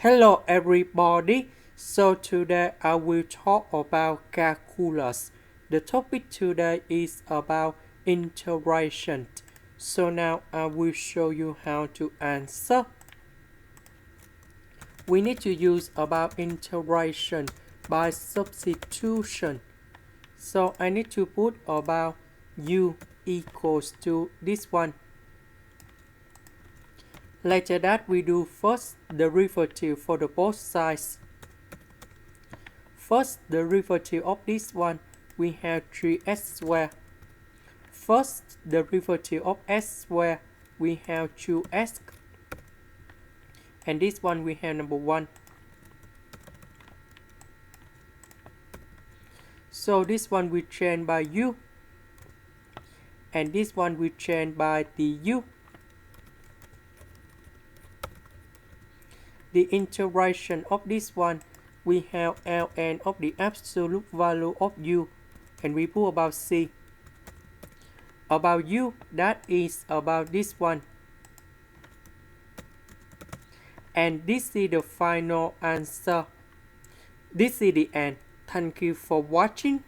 Hello everybody, so today I will talk about calculus. The topic today is about integration. So now I will show you how to answer. We need to use about integration by substitution. So I need to put about u equals to this one. Later that we do first derivative for the both sides. First derivative of this one, we have 3x squared. First derivative of x squared, we have 2x. And this one we have number 1. So this one we change by u. And this one we change by du. The integration of this one, we have ln of the absolute value of u, and we put about c. About u, that is about this one. And this is the final answer. This is the end. Thank you for watching.